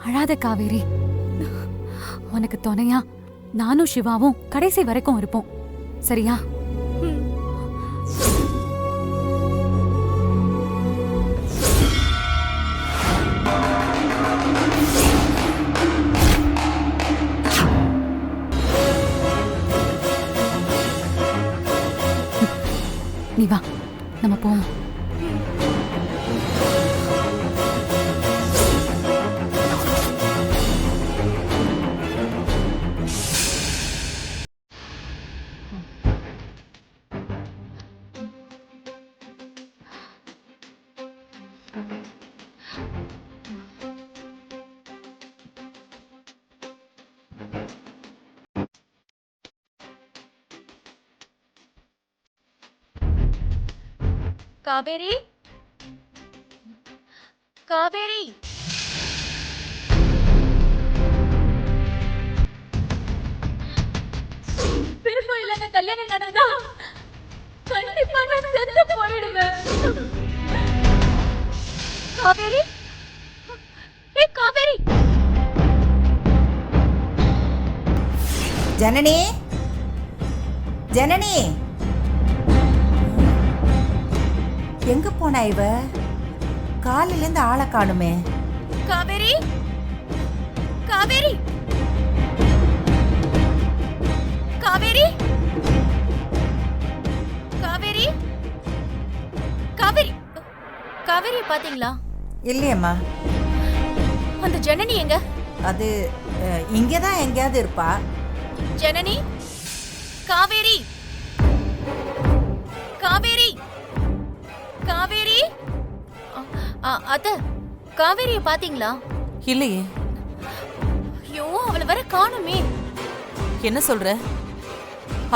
அழாத காவேரி. உனக்கு துணையா நானும் சிவாவும் கடைசி வரைக்கும் இருப்போம், சரியா? நீ வா, நம்ம போவோம். காவேரி, காவேரி, திரும்ப இல்லைன்னா கல்யாணம் நடந்தா கண்டிப்பா நான் செத்து போயிடுவேன். காவேரி, ஏ காவேரி. ஜனனி, ஜனனி, எங்க போனா இவ? காலையில இருந்து ஆளை காணுமே. காவேரி, காவேரி, காவேரி, காவேரி, காவேரி, காவேரி பாத்தீங்களா? இல்லையம்மா. அந்த ஜனனி எங்க? அது இங்கதான் எங்கேயாவது இருப்பா. ஜனனி, காவேரி, காவேரி, காவேரி. அத்த, காவேரிய பாத்தீங்களா? இல்லையே. ஐயோ, அவளை வர காணுமே. என்ன சொல்ற?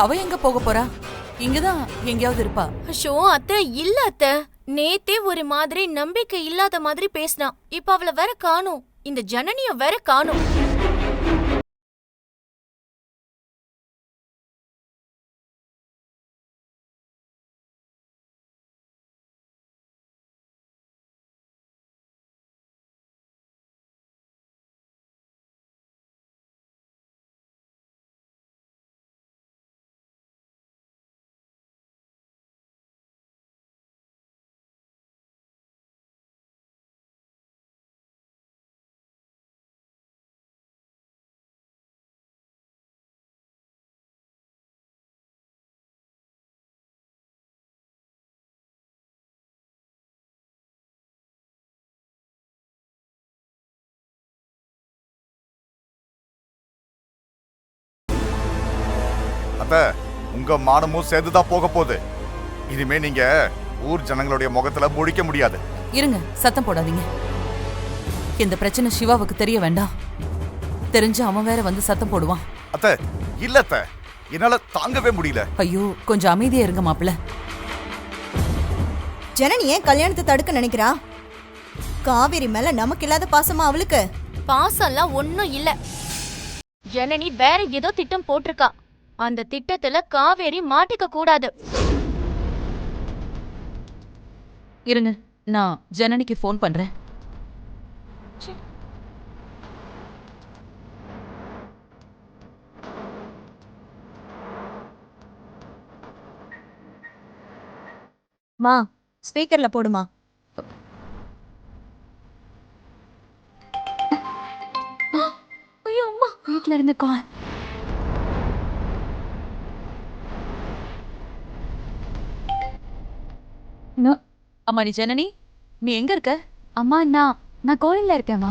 அவ எங்க போக போறா? இங்கதான் எங்கேயாவது இருப்பா. ஐயோ அத்த, இல்ல அத்த. நேத்தே ஒரு மாதிரி நம்பிக்கை இல்லாத மாதிரி பேசினா. இப்ப அவளை வேற காணும். இந்த ஜனனிய வேற காணும். உங்க மானமும் சேர்ந்துதான் போக போகுது. இனிமே நீங்க ஊர் ஜனங்களுடைய முகத்துல முழிக்க முடியாது. இருங்க, சத்தம் போடாதீங்க. இந்த பிரச்சனை சிவாவுக்கு தெரிய வேண்டாம். தெரிஞ்சு அவன் வேற வந்து சத்தம் போடுவான். அத்த, இல்ல அத்த, என்னால தாங்கவே முடியல. ஐயோ, கொஞ்சம் அமைதியா இருங்க மாப்பிள்ள. ஜனனி ஏன் கல்யாணத்தை தடுக்க நினைக்கிறா? காவேரி மேல நமக்கு இல்லாத பாசமா அவளுக்கு? பாசம்லாம் ஒண்ணும் இல்ல. ஜனனி வேற ஏதோ திட்டம் போட்டிருக்கா. அந்த திட்டத்துல காவேரி மாட்டிக்க கூடாது. இருங்க, நான் ஜனனிக்கு ஃபோன் பண்றேன். மா, ஸ்பீக்கர்ல போடுமா. ஐயோ அம்மா, வீட்ல இருந்து கால். அம்மா, நீ ஜனனி, நீ எங்க இருக்க? அம்மா, நான் கோயில்ல இருக்கேன்மா.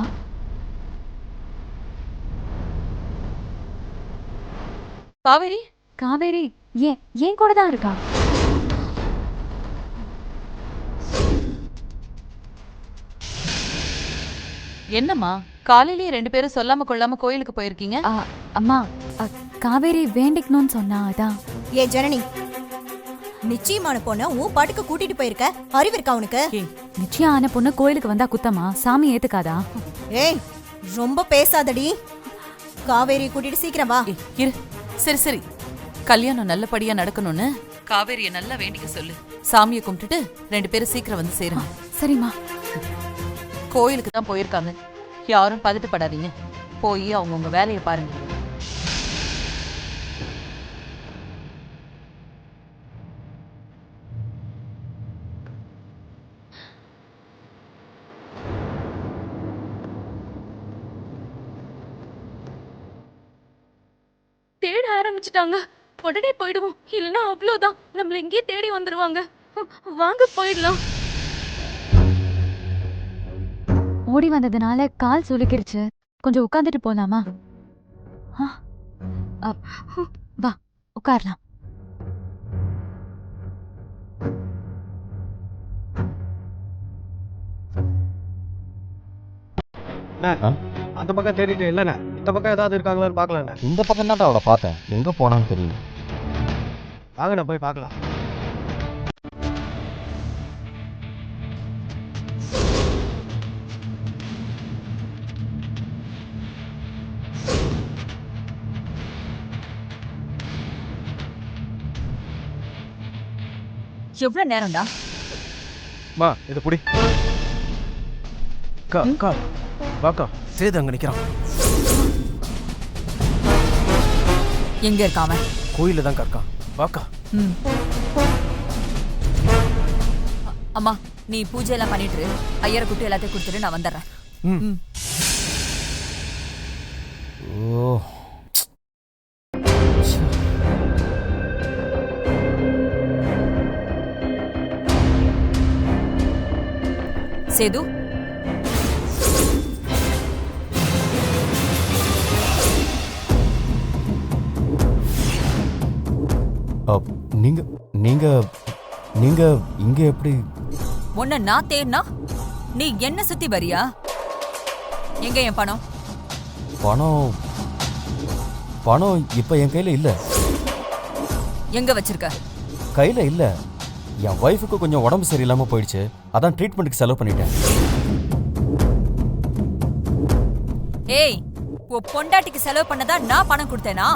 காவேரி? காவேரி ஏன் கூட தான் இருக்கா. என்னம்மா, காலையிலேயே 2 பேரும் சொல்லாம கொள்ளாம கோயிலுக்கு போயிருக்கீங்க? அம்மா, காவேரி வேண்டிக்கணும்னு சொன்னா அதான். ஏ ஜனனி, நிச்சயமான பொண்ண உன் பாட்டுக்கு கூட்டிட்டு போயிருக்க. அறிவு இருக்கா உனக்கு? நிச்சயம் ஆன பொண்ணு கோயிலுக்கு வந்தா குத்தமா? சாமி ஏத்துக்காதா? ஏய், ரொம்ப பேசாதடி. காவேரி கூட்டிட்டு சீக்கிரம் வா. இரு, சரி சரி. கல்யாணம் நல்லபடியா நடக்கணும்னு காவேரிய நல்லா வேண்டிக்க சொல்லு. சாமியை கும்பிட்டுட்டு 2 பேரும் சீக்கிரம் வந்து சேருங்க. சரிம்மா. கோயிலுக்கு தான் போயிருக்காங்க. யாரும் பதட்டப்படாதீங்க, போய் அவங்கவுங்க வேலையை பாருங்க. தேட ஆரம்பிச்சிட்டாங்க. உடனே போயிடுவோம், இல்லைன்னா அவ்வளோதான், நம்மள இங்கேயே தேடி வந்துருவாங்க. வாங்க போயிடலாம். ஓடி வந்ததுனால கால் சுளுக்கிருச்சு. கொஞ்சம் உட்காந்துட்டு போலாமா? வா உட்காரலாம். அந்த பக்கம் தேடிட்டு இல்லைண்ணே, இந்த பக்கம் ஏதாவது இருக்காங்களான்னு பார்க்கலாண்ணே. இந்த பக்கம் தான் அவளை பார்த்தேன், எங்கே போனான்னு தெரியல. வாங்கண்ணா போய் பார்க்கலாம். எவ்வளவு நேரம்டா? மா இது புடி. அக்கா அக்கா வாக்கா, சேது அங்கே நிற்கிறான். எங்க இருக்காம? கோயிலில் தான் இருக்கான், வாக்கா. அம்மா, நீ பூஜை எல்லாம் பண்ணிட்டு ஐயரை கூட்டி எல்லாத்தையும் கொடுத்துட்டு நான் வந்துடுறேன். ஓ, சேது, நீங்க நீங்க நீங்க இங்க எப்படி? உன்னை நான் தேடினா நீ என்ன சுத்தி வரியா? எங்க என் பணம்? பணம் பணம் இப்ப என் கையில இல்ல. எங்க வச்சிருக்க? கையில இல்ல. என் ஒய்ஃபுக்கு கொஞ்சம் உடம்பு சரியில்லாம போயிடுச்சு, அதான் ட்ரீட்மெண்ட்டுக்கு செலவு பண்ணிட்டேன். ஏய், உன் பொண்டாட்டிக்கு செலவு பண்ணதா நான் பணம் கொடுத்தேனா?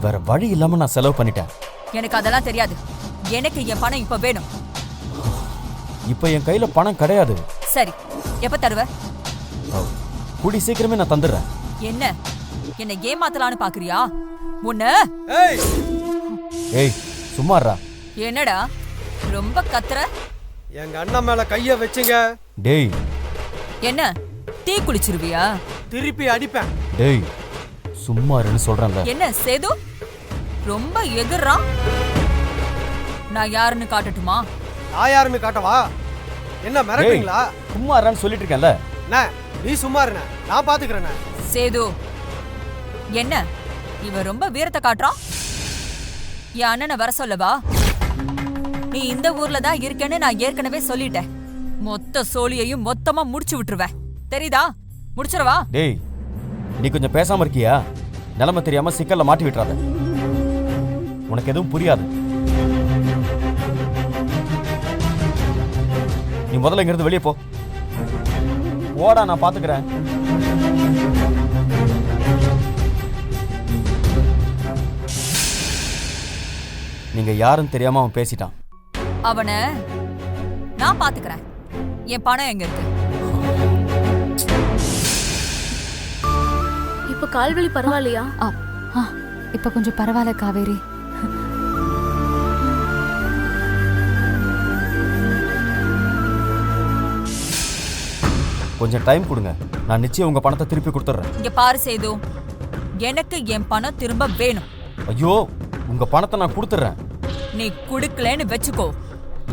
வேற வழி இல்லாம நான் செலவு பண்ணிட்டேன். எனக்கு அதெல்லாம் தெரியாது. எனக்கு என் பணம் இப்ப வேணும். இப்ப என் கையில பணம் கிடையாது. சரி, எப்ப தருவ? கூடி சீக்கிரமே நான் தந்துடுறேன். என்ன ஏமாத்தலான்னு பாக்குறியா? உன்ன ஏய் சும்மாறா. என்னடா ரொம்ப கத்துற? எங்க அண்ணன் மேல கைய வச்சுங்க. டேய், என்ன தீ குளிச்சிருவியா? திருப்பி அடிப்பேன். டேய் சும்மா இருன்னு சொல்றேன்ல. என்ன சேது ரொம்ப எகுறான்? நான் யாருன்னு காட்டட்டுமா? நான் யாருன்னு காட்டவா? என்ன மிரட்டுறீங்களா? சும்மா இருன்னு சொல்லிட்டு இருக்கேன்ல. நீ சும்மா இருண்ண, நான் பாத்துக்கிறேண்ணே. சேது, என்ன இவன் ரொம்ப வீரத்தை காட்டுறான்? என் அண்ணனை வர சொல்லவா? நீ இந்த ஊர்ல தான் இருக்கேன்னு நான் ஏற்கனவே சொல்லிட்டேன். மொத்த சோழியையும் மொத்தமா முடிச்சு விட்டுருவேன், தெரியுதா? முடிச்சிடவா? டேய், நீ கொஞ்சம் பேசாம இருக்கியா? நிலைமை தெரியாம சிக்கல்ல மாட்டி விட்டுறாத. உனக்கு எதுவும் புரியாது. நீ முதல்ல இங்கிருந்து வெளியே போ. ஓடா, நான் பாத்துக்கிறேன். நீங்க யாருன்னு தெரியாம அவன் பேசிட்டான். அவனை நான் பாத்துக்கிறேன். என் பணம் எங்க இருக்கு? இப்ப கால்வலி பரவாயில்லையா? இப்ப கொஞ்சம் பரவாயில்ல காவேரி. கொஞ்சம் டைம் கொடுங்க, நான் நிச்சயம் உங்க பணத்தை திருப்பி கொடுத்துட்றேன். இங்க பாரு சேது, எனக்கு என் பணம் திரும்ப வேணும். ஐயோ, உங்க பணத்தை நான் கொடுத்துட்றேன். நீ குடுக்கலன்னு வெச்சுக்கோ,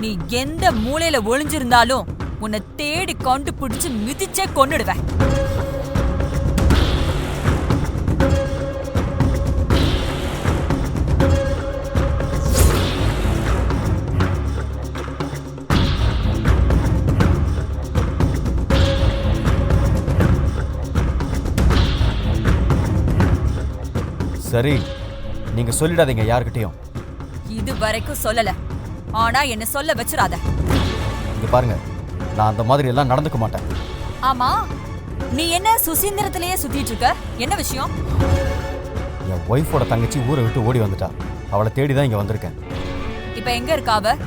நீ எந்த மூலையில ஒளிஞ்சிருந்தாலும் உன்னை தேடி கொண்டு பிடிச்சு மிதிச்சே கொன்னுடுவேன். சரி, நீங்க சொல்லிடாதீங்க யார்கிட்டயும். இது வரைக்கும் சொல்லல, ஆனா என்ன சொல்ல வச்சிராத. இங்க பாருங்க, நான் அந்த மாதிரி எல்லாம் நடந்துக்க மாட்டேன். ஆமா, நீ என்ன சுசீந்திரத்திலேயே சுத்திட்டு இருக்க? என்ன விஷயம்? என் ஒய்ஃபோட தங்கச்சி ஊரை விட்டு ஓடி வந்துட்டா. அவளை தேடி தான் இங்க வந்திருக்கேன். இப்ப எங்க இருக்கா அவ?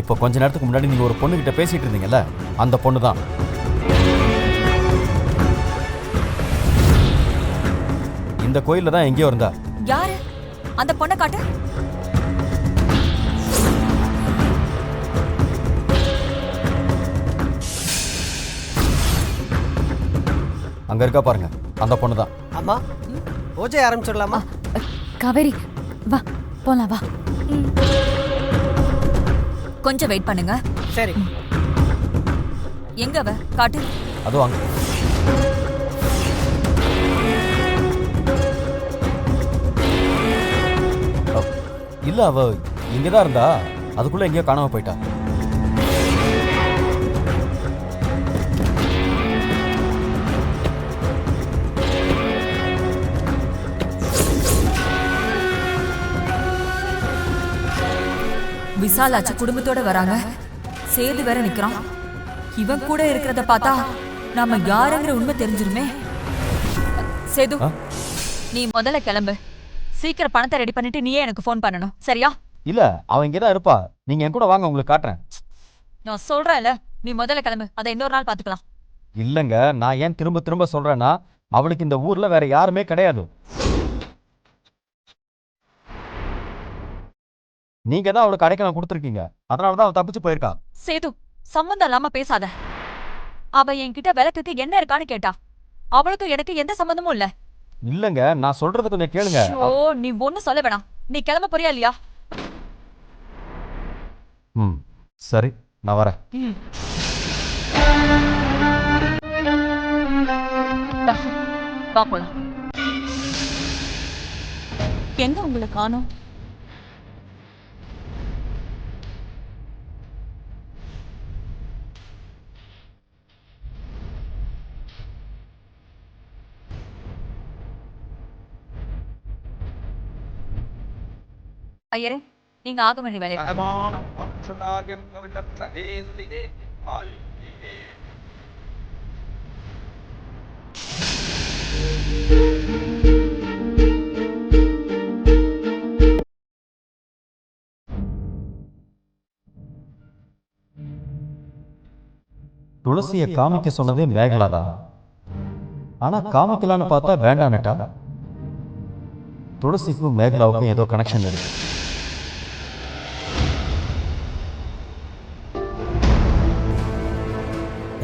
இப்போ கொஞ்ச நேரத்துக்கு முன்னாடி நீங்க ஒரு பொண்ணுகிட்ட பேசிட்டு இருந்தீங்கல்ல, அந்த பொண்ணு தான். இந்த கோயில்ல தான் எங்கேயோ இருந்தா. யாரு அந்த பொண்ணை காட்டு. அங்க இருக்கா பாருங்க, அந்த பொண்ணு தான். அம்மா பூஜை ஆரம்பிச்சிடலாமா? காவேரி வா போலாம் வா. கொஞ்சம் வெயிட் பண்ணுங்க. சரி. எங்க அவ காட்டு. அதுவும் அங்க. இல்ல, அவ இங்கதான் இருந்தா, அதுக்குள்ள எங்கேயோ காணாம போயிட்டா. விசாலாச்சு குடும்பத்தோட வராங்க. சேது வேற நிக்கிறான். இவன் கூட இருக்கிறத பார்த்தா நாம யாருங்கிற உண்மை தெரிஞ்சிருமே. சேது, நீ முதல்ல கிளம்பு. சீக்கிரம் பணத்தை ரெடி பண்ணிட்டு நீயே எனக்கு ஃபோன் பண்ணணும், சரியா? இல்ல, அவ இங்கதான் இருப்பா. நீங்க என் கூட வாங்க, உங்களுக்கு காட்டுறேன். நான் சொல்றேன்ல, நீ முதல்ல கிளம்பு. அதை இன்னொரு நாள் பாத்துக்கலாம். இல்லங்க, நான் ஏன் திரும்ப திரும்ப சொல்றேன்னா, அவளுக்கு இந்த ஊர்ல வேற யாருமே கிடையாது. நீங்க தான் அவளுக்கு அடைக்கலம் கொடுத்துருக்கீங்க. அதனாலதான் அவ தப்பிச்சு போயிருக்கா. சேது, சம்மந்தம் இல்லாம பேசாத. அவ என்கிட்ட விளக்குக்கு என்ன இருக்கான்னு கேட்டா. அவளுக்கு எனக்கு எந்த சம்பந்தமும் இல்ல. இல்லங்க, நான் சொல்றத கொஞ்சம் கேளுங்க. ஓ, நீ ஒண்ணு சொல்ல வேணாம். நீ கிளம்ப போறியா இல்லையா? சரி, நான் வரேன். பாப்போம். எங்க உங்களை காணோம்? ஐயரே, நீங்க ஆக வேண்டிய வேலையை துளசியை காமிக்க சொன்னதே மேகலாதான். ஆனா காமிக்கலான்னு பார்த்தா வேண்டான்னுட்டா. துளசிக்கும் மேகலாவுக்கும் ஏதோ கனெக்ஷன் இருக்கு.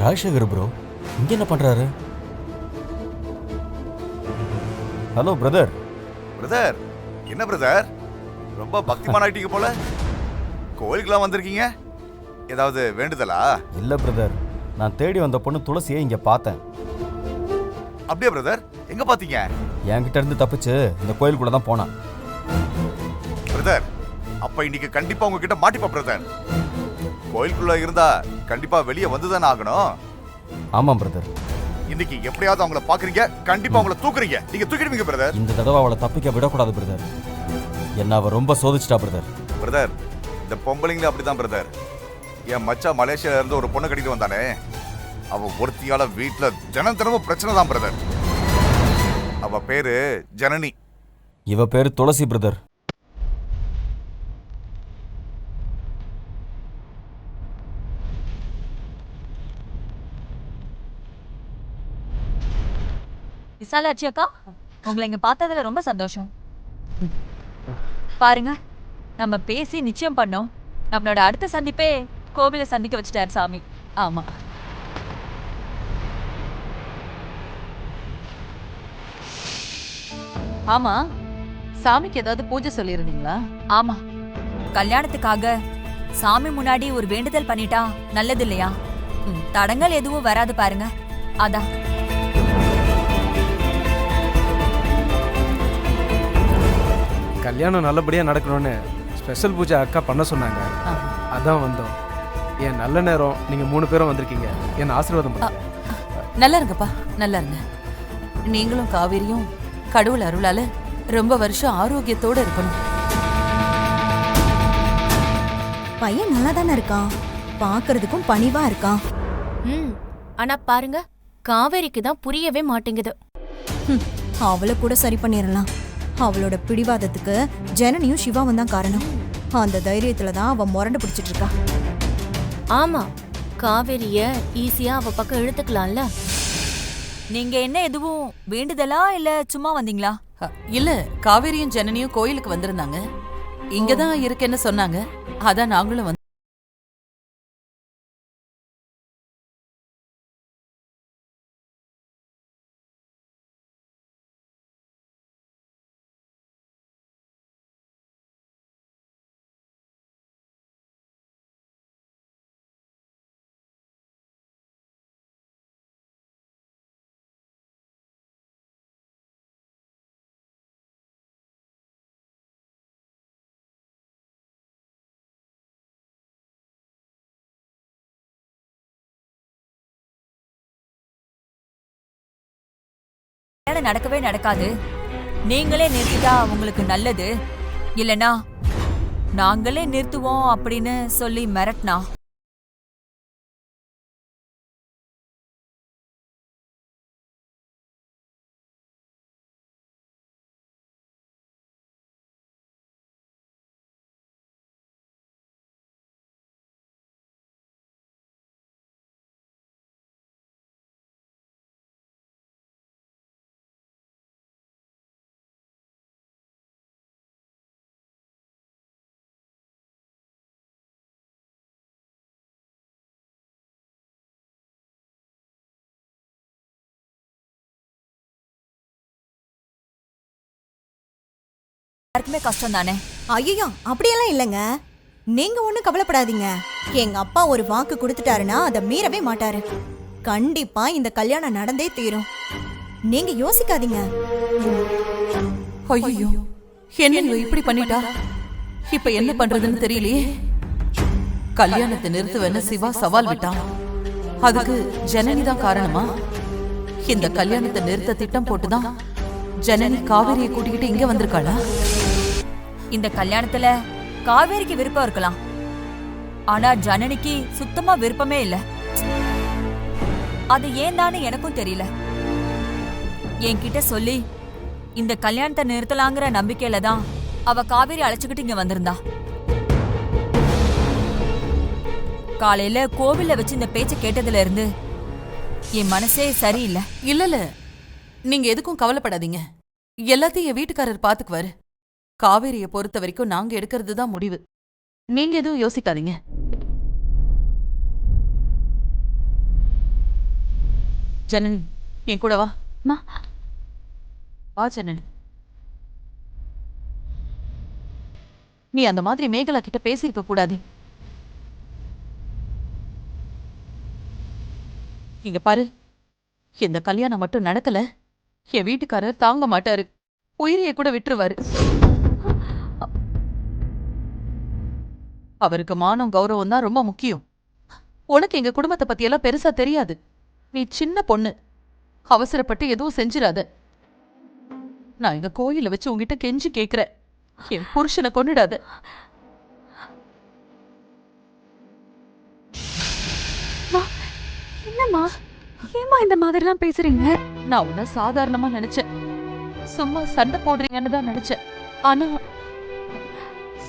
ராஜசேகர் ப்ரோ இங்க என்ன பண்றாரு? Hello brother. பிரதர், என்ன பிரதர், ரொம்ப பக்திமான ஆயிட்டீங்க போல. கோயிலுக்குலாம் வந்திருக்கீங்க, ஏதாவது வேண்டுதலா? இல்ல பிரதர், நான் தேடி வந்த பொண்ணு துளசியை இங்க பார்த்தேன். அப்படியே பிரதர், எங்க பாத்தீங்க? என்கிட்ட இருந்து தப்பிச்சு இந்த கோயிலுக்குள்ள தான் போனான். பிரதர், அப்ப இன்னைக்கு கண்டிப்பா உங்ககிட்ட மாட்டிப்பா பிரதர். கோயிலுக்குள்ள இருந்தா கண்டிப்பா வெளியே வந்துதானே ஆகணும். ஆமாம் பிரதர். இன்னைக்கு எப்படியாவது அவங்கள பாக்குறீங்க, கண்டிப்பா அவங்கள தூக்குறீங்க. நீங்க தூக்கிடுவீங்க பிரதர். இந்த தடவை அவளை தப்பிக்க விடக்கூடாது பிரதர். என்ன அவ ரொம்ப சோதிச்சிட்டா பிரதர். பிரதர், இந்த பொம்பளைங்களும் அப்படிதான் பிரதர். என் மச்சா மலேசியால இருந்து ஒரு பொண்ணு கட்டிட்டு வந்தானே, அவ ஒருத்தியால வீட்டுல தினமும் பிரச்சனை தான் பிரதர். அவ பேரு ஜனனி. இவ பேரு துளசி பிரதர். விசாலாட்சி அக்கா, உங்களை இங்க பார்த்ததுல ரொம்ப சந்தோஷம். பாருங்க, நம்ம பேசி நிச்சயம் பண்ணோம். நம்மளோட அடுத்த சந்திப்பே கோவில சந்திக்க வச்சுட்டாரு சாமி. ஆமா. ஆமா, சாமிக்கு ஏதாவது பூஜை சொல்லிருந்தீங்களா? ஆமா, கல்யாணத்துக்காக சாமி முன்னாடி ஒரு வேண்டுதல் பண்ணிட்டா நல்லது இல்லையா? தடங்கள் எதுவும் வராது பாருங்க, அதான். கல்யாணம் நல்லபடியா நடக்கணும்னு ஸ்பெஷல் பூஜை அக்கா பண்ண சொன்னாங்க. அதான் வந்தோம். என் நல்ல நேரம் நீங்க 3 பேரும் வந்திருக்கீங்க. என்ன ஆசீர்வாதம் பண்ணுங்க. நல்லா இருங்கப்பா, நல்லா இருங்க. நீங்களும் காவேரியும் கடவுள் அருளால ரொம்ப வருஷம் ஆரோக்கியத்தோட இருக்கணும். பையன் நல்லா தானே இருக்கான், பாக்குறதுக்கும் பணிவா இருக்கான். ஆனா பாருங்க, காவேரிக்கு தான் புரியவே மாட்டேங்குது. அவளை கூட சரி பண்ணிடலாம். அவளோட பிடிவாதத்துக்கு ஜனனியும் சிவாவும் தான் காரணம். அந்த தைரியத்துல தான் அவ முரண்டு பிடிச்சிட்டு இருக்கா. ஆமா, காவேரிய ஈஸியா அவ பக்கம் இழுத்துக்கலாம்ல. நீங்க என்ன எதுவும் வேண்டுதலா இல்ல சும்மா வந்தீங்களா? இல்ல, காவேரியும் ஜனனியும் கோயிலுக்கு வந்திருந்தாங்க. இங்கதான் இருக்கேன்னு சொன்னாங்க. அதான் நாங்களும் வந்து கல்யாணம் நடக்கவே நடக்காது. நீங்களே நிறுத்திட்டா உங்களுக்கு நல்லது. இல்லனா நாங்களே நிறுத்துவோம் அப்படின்னு சொல்லி மிரட்டினா யாருக்குமே கஷ்டம் தானே. ஐயோ அப்படியெல்லாம் இல்லைங்க. நீங்க ஒண்ணும் கவலைப்படாதீங்க. எங்க அப்பா ஒரு வாக்கு கொடுத்துட்டாருன்னா அதை மீறவே மாட்டாரு. கண்டிப்பா இந்த கல்யாணம் நடந்தே தீரும். நீங்க யோசிக்காதீங்க. ஐயோ, என்ன இவ இப்படி பண்ணிட்டா? இப்ப என்ன பண்றதுன்னு தெரியலையே. கல்யாணத்தை நிறுத்துவேன்னு சிவா சவால் விட்டான். அதுக்கு ஜனனி தான் காரணமா? இந்த கல்யாணத்தை நிறுத்த திட்டம் போட்டுதான் ஜனனி காவேரியை கூட்டிக்கிட்டு இங்க வந்திருக்காளா? இந்த கல்யாணத்துல காவேரிக்கு விருப்பம் இருக்கலாம், ஆனா ஜனனிக்கு சுத்தமா விருப்பமே இல்ல. அது ஏன் தானே எனக்கும் தெரியல. என்கிட்ட சொல்லி இந்த கல்யாணத்தை நிறுத்தலாங்கிற நம்பிக்கையில தான் அவ காவேரி அழைச்சுக்கிட்டு இங்க வந்திருந்தா. காலையில கோவில்ல வச்சு இந்த பேச்ச கேட்டதுல இருந்து என் மனசே சரியில்லை. இல்ல, நீங்க எதுக்கும் கவலைப்படாதீங்க. எல்லாத்தையும் என் வீட்டுக்காரர் பாத்துக்குவாரு. காவேரியை பொறுத்த வரைக்கும் நாங்க எடுக்கிறது தான் முடிவு. நீங்க எதுவும் யோசிக்காதீங்க. ஜனனி, என் கூட வா. வா ஜனனி. நீ அந்த மாதிரி மேகலா கிட்ட பேசியிருக்க கூடாது. இங்க பாரு, இந்த கல்யாணம் மட்டும் நடக்கல, என் வீட்டுக்காரர் தாங்க மாட்டாரு. உயிரைய கூட விட்டுருவாரு. அவருக்கு மானம் கௌரவம் தான் ரொம்ப முக்கியம். உனக்கு எங்க குடும்பத்தை பத்தி எல்லாம் பெருசா தெரியாது. நீ சின்ன பொண்ணு, அவசரப்பட்டு எதுவும் செஞ்சிடாத. நான் எங்க கோயில வச்சு உங்ககிட்ட கெஞ்சி கேக்குறேன், என் புருஷனை கொன்னுடாத. என்னம்மா, ஏமா இந்த மாதிரிலாம் பேசுறீங்க? நான் உன்ன சாதாரணமா நினைச்சேன், சும்மா சண்டை போடுறீங்கன்னு தான் நினைச்சேன். ஆனா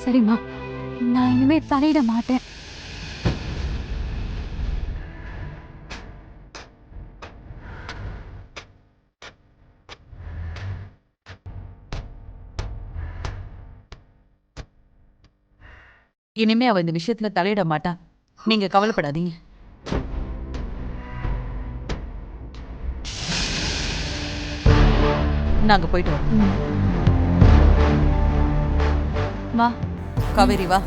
சரிம்மா, நான் இனிமே தலையிட மாட்டேன். இனிமே அவ இந்த விஷயத்துல தலையிட மாட்டா. நீங்க கவலைப்படாதீங்க. நாங்க போயிட்டு வரோம். வா காவேரி, வா.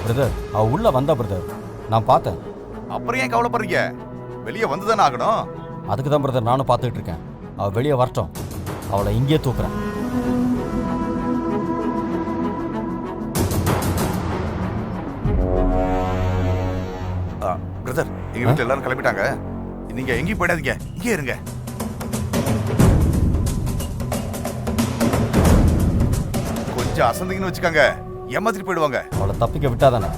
பிரதர், அவ உள்ள வந்தா பிரதர், நான் பார்த்தேன். அப்புறம் ஏன் கவலைப்படுறீங்க? வெளியே வந்துதானே ஆகணும். அதுக்கு தான் பிரதர் நானும் பார்த்துக்கிட்டு இருக்கேன். அவ வெளியே வரட்டும், அவளை இங்கேயே தூக்குறேன். பிரதர், எங்க வீட்டுல எல்லாரும் கிளம்பிட்டாங்க. நீங்க எங்கேயும் போயிடாதீங்க, இங்கே இருங்க. கொஞ்சம் அசந்திங்கன்னு வச்சுக்காங்க, ஏமாத்திட்டு போயிடுவாங்க. அவளை தப்பிக்க விட்டாதானே.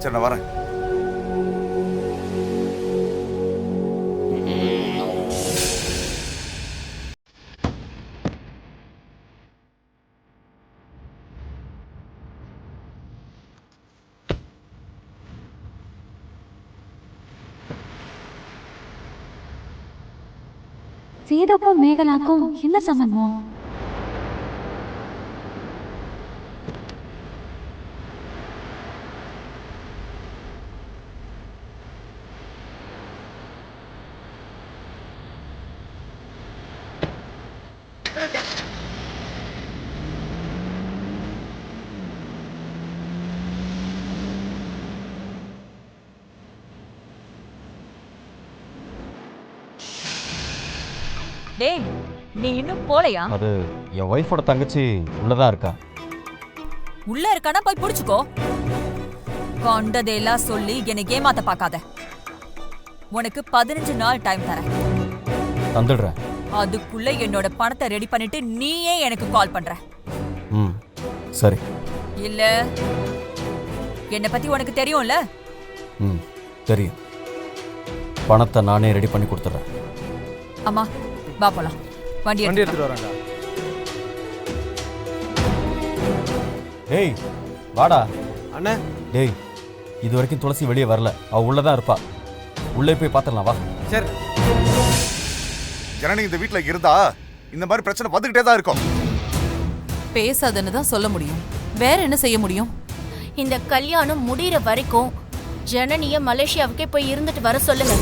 சரி, நான் வரேன். சீதாக்கும் மேகலாக்கும் என்ன சம்பந்தம்? டேய், நீ இன்னும் போலையா? அது என் ஒய்ஃபோட தங்கச்சி உள்ளதான் இருக்கா. உள்ள இருக்கானா போய் புடிச்சுக்கோ. கொண்டதெல்லாம் சொல்லி என்னை ஏமாத்த பார்க்காத. உனக்கு 15 நாள் டைம் தரேன். தந்துடுறேன். அதுக்குள்ள என்னோட பணத்தை ரெடி பண்ணிட்டு நீயே எனக்கு கால் பண்ற. ம் சரி. இல்ல என்னை பத்தி உனக்கு தெரியும்ல? ம் தெரியும். பணத்தை நானே ரெடி பண்ணி கொடுத்துட்றேன். அம்மா வா போலாம். வண்டி எடுத்துட்டு வராங்க. டேய் வாடா. அண்ணே டேய் இது வரைக்கும் துளசி வெளியே வரல. அவ உள்ளதான் இருப்பா. உள்ளே போய் பார்த்துடலாம் வா. சரி. ஜனனி இந்த வீட்ல இருந்தா இந்த மாதிரி பிரச்சனை வந்துகிட்டே தான் இருக்கும். பேசாதன்னு தான் சொல்ல முடியும். வேற என்ன செய்ய முடியும்? இந்த கல்யாணம் முடிகிற வரைக்கும் ஜனனிய மலேசியாவுக்கே போய் இருந்துட்டு வர சொல்லுங்க.